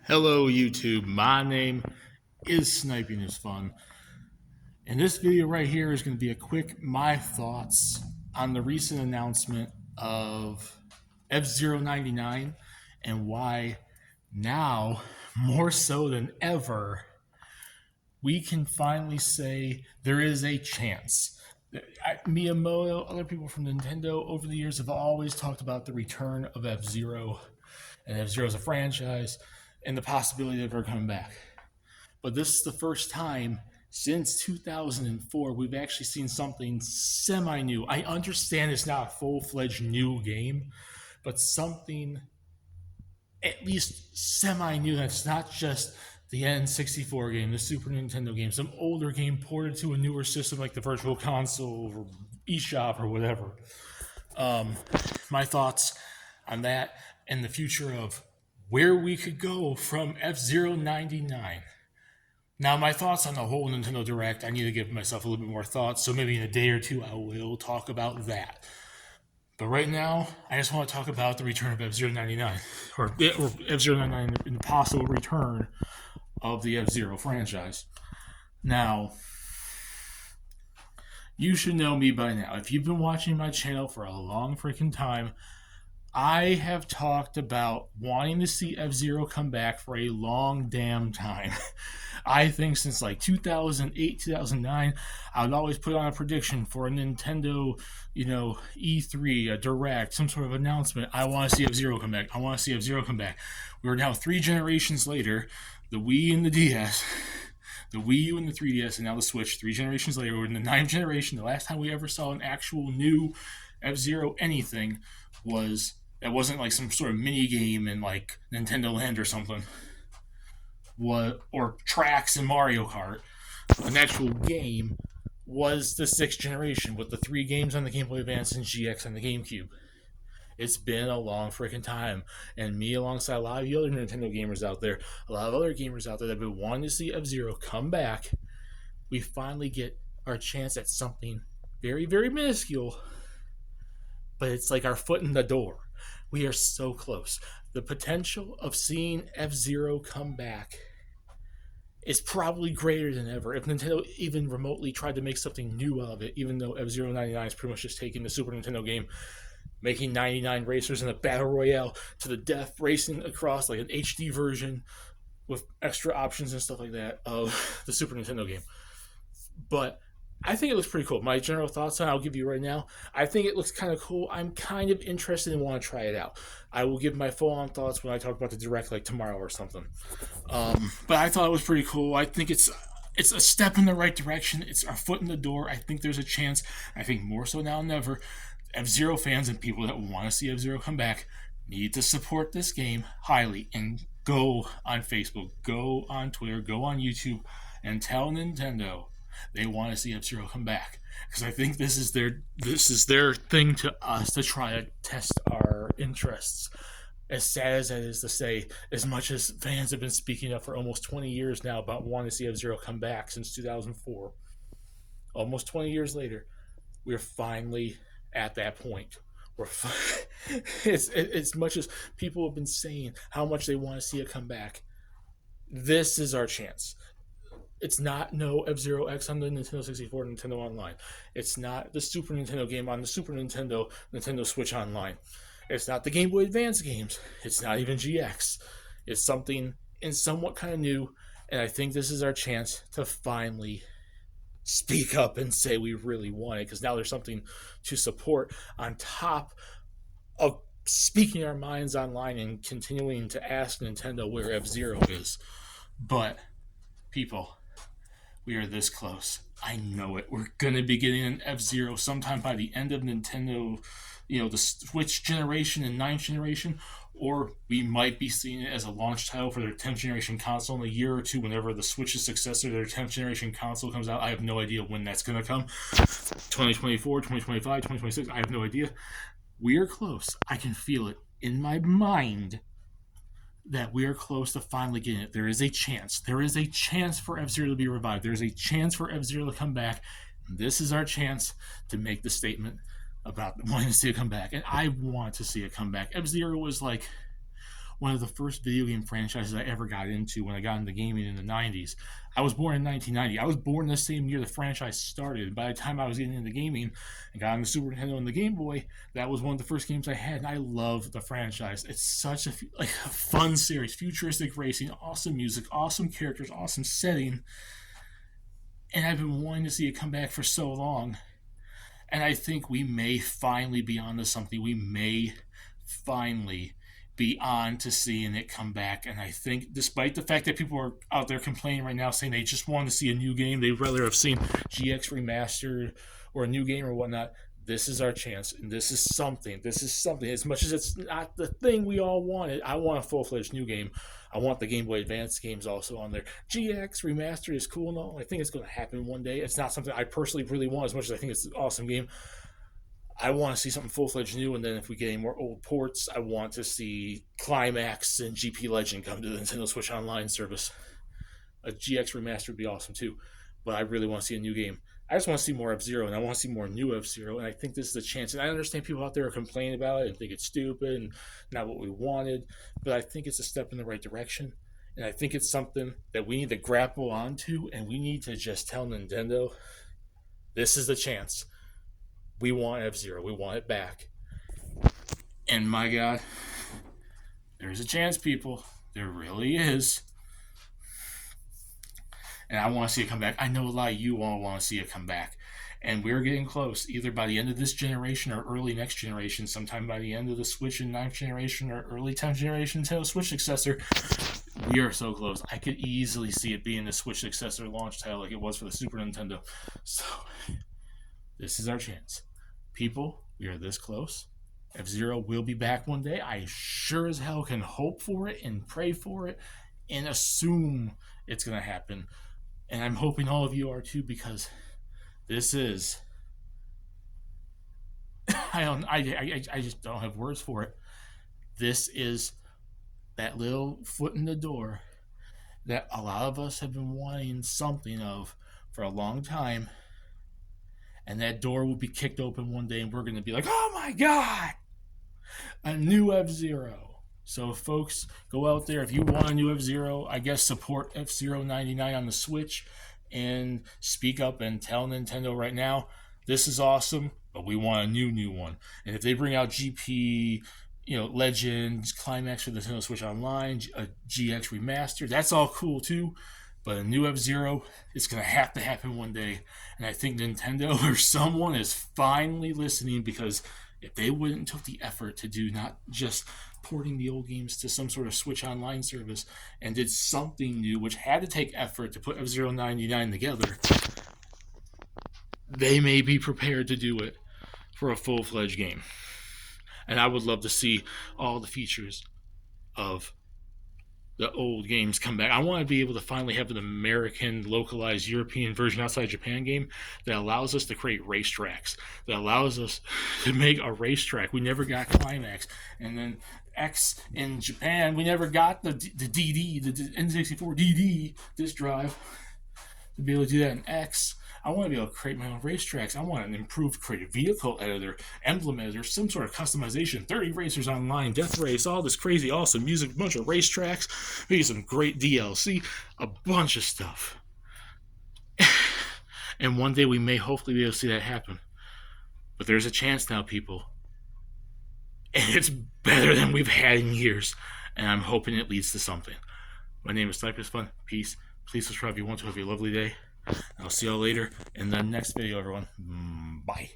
Hello YouTube, my name is Sniping is Fun, and this video right here is going to be a quick my thoughts on the recent announcement of F-Zero 99 and why now, more so than ever, we can finally say there is a chance. Miyamoto, other people from Nintendo over the years have always talked about the return of F-Zero, and F-Zero as a franchise, and the possibility of her coming back. But this is the first time since 2004 we've actually seen something semi new. I understand it's not a full fledged new game, but something at least semi new that's not just the N64 game, the Super Nintendo game, some older game ported to a newer system like the Virtual Console or eShop or whatever. My thoughts on that and the future of where we could go from F-Zero 99. Now, my thoughts on the whole Nintendo Direct, I need to give myself a little bit more thought, so maybe in a day or two I will talk about that. But right now, I just want to talk about the return of F-Zero 99, or F-Zero 99 and the possible return of the F-Zero franchise. Now, you should know me by now. If you've been watching my channel for a long freaking time, I have talked about wanting to see F-Zero come back for a long damn time. I think since like 2008, 2009, I would always put on a prediction for a Nintendo, E3, a Direct, some sort of announcement. I want to see F-Zero come back. I want to see F-Zero come back. We're now 3 generations later, the Wii and the DS, the Wii U and the 3DS, and now the Switch. 3 generations later, we're in the 9th generation. The last time we ever saw an actual new F-Zero anything was... that wasn't like some sort of mini game in like Nintendo Land or something. Or tracks in Mario Kart. An actual game was the 6th generation with the 3 games on the Game Boy Advance and GX on the GameCube. It's been a long freaking time. And me, alongside a lot of the other Nintendo gamers out there, a lot of other gamers out there that have been wanting to see F-Zero come back, we finally get our chance at something very, very minuscule. But it's like our foot in the door. We are so close. The potential of seeing F-Zero come back is probably greater than ever. If Nintendo even remotely tried to make something new of it, even though F-Zero 99 is pretty much just taking the Super Nintendo game, making 99 racers in a battle royale to the death, racing across like an HD version with extra options and stuff like that of the Super Nintendo game. But I think it looks pretty cool. My general thoughts on it, I'll give you right now. I think it looks kind of cool. I'm kind of interested and want to try it out. I will give my full-on thoughts when I talk about the Direct, like tomorrow or something. But I thought it was pretty cool. I think it's a step in the right direction. It's our foot in the door. I think there's a chance. I think more so now than ever, F-Zero fans and people that want to see F-Zero come back need to support this game highly and go on Facebook, go on Twitter, go on YouTube, and tell Nintendo they want to see F-Zero come back, because I think this is their thing to us to try to test our interests. As sad as that is to say, as much as fans have been speaking up for almost 20 years now about wanting to see F-Zero come back since 2004, almost 20 years later, we're finally at that point. As much as people have been saying how much they want to see it come back, this is our chance. It's not no F-Zero X on the Nintendo 64, Nintendo Online. It's not the Super Nintendo game on the Super Nintendo, Nintendo Switch Online. It's not the Game Boy Advance games. It's not even GX. It's something and somewhat kind of new, and I think this is our chance to finally speak up and say we really want it, because now there's something to support on top of speaking our minds online and continuing to ask Nintendo where F-Zero is. But, people, we are this close. I know it. We're going to be getting an F-Zero sometime by the end of Nintendo, the Switch generation and 9th generation, or we might be seeing it as a launch title for their 10th generation console in a year or two, whenever the Switch's successor, their 10th generation console, comes out. I have no idea when that's going to come. 2024, 2025, 2026, I have no idea. We are close. I can feel it in my mind that we are close to finally getting it. There is a chance. There is a chance for F-Zero to be revived. There is a chance for F-Zero to come back. This is our chance to make the statement about wanting to see it come back. And I want to see it come back. F-Zero was like one of the first video game franchises I ever got into when I got into gaming in the 90s. I was born in 1990. I was born the same year the franchise started. By the time I was getting into gaming and got on the Super Nintendo and the Game Boy, that was one of the first games I had, and I love the franchise. It's such a fun series, futuristic racing, awesome music, awesome characters, awesome setting, and I've been wanting to see it come back for so long. And I think we may finally be onto something. We may finally be on to seeing it come back. And I think, despite the fact that people are out there complaining right now, saying they just want to see a new game, they'd rather have seen GX remastered or a new game or whatnot. This is our chance, and this is something. As much as it's not the thing we all wanted, I want a full-fledged new game. I want the Game Boy Advance games also on there. GX remastered is cool and all. I think it's going to happen one day. It's not something I personally really want as much as I think it's an awesome game. I want to see something full-fledged new, and then if we get any more old ports, I want to see Climax and GP Legend come to the Nintendo Switch Online service. A GX remaster would be awesome too, but I really want to see a new game. I just want to see more F-Zero, and I want to see more new F-Zero, and I think this is a chance. And I understand people out there are complaining about it and think it's stupid and not what we wanted, but I think it's a step in the right direction, and I think it's something that we need to grapple onto, and we need to just tell Nintendo, this is the chance. We want F-Zero. We want it back. And my God, there's a chance, people. There really is. And I want to see it come back. I know a lot of you all want to see it come back. And we're getting close, either by the end of this generation or early next generation, sometime by the end of the Switch in 9th generation or early 10th generation Nintendo Switch successor. We are so close. I could easily see it being the Switch successor launch title like it was for the Super Nintendo. So, this is our chance. People, we are this close. F-Zero will be back one day. I sure as hell can hope for it and pray for it and assume it's going to happen. And I'm hoping all of you are too, because this is... I just don't have words for it. This is that little foot in the door that a lot of us have been wanting something of for a long time. And that door will be kicked open one day, and we're going to be like, oh my God, a new F-Zero. So, folks, go out there. If you want a new F-Zero, I guess support F-Zero 99 on the Switch and speak up and tell Nintendo right now, this is awesome, but we want a new one. And if they bring out GP, Legends, Climax for the Nintendo Switch Online, a GX remaster, that's all cool too. But a new F-Zero is going to happen one day. And I think Nintendo or someone is finally listening, because if they wouldn't took the effort to do not just porting the old games to some sort of Switch Online service and did something new, which had to take effort to put F-Zero 99 together, they may be prepared to do it for a full-fledged game. And I would love to see all the features of the old games come back. I want to be able to finally have an American localized European version outside Japan game that allows us to create racetracks, that allows us to make a racetrack. We never got Climax, and then X in Japan, we never got the DD, the N64 DD disc drive to be able to do that in X. I want to be able to create my own racetracks. I want an improved creative vehicle editor, emblem editor, some sort of customization, 30 racers online, Death Race, all this crazy awesome music, a bunch of racetracks, maybe some great DLC, a bunch of stuff. And one day we may hopefully be able to see that happen. But there's a chance now, people. And it's better than we've had in years. And I'm hoping it leads to something. My name is Snipers Fun. Peace. Please subscribe if you want to. Have a lovely day. I'll see y'all later in the next video, everyone. Bye.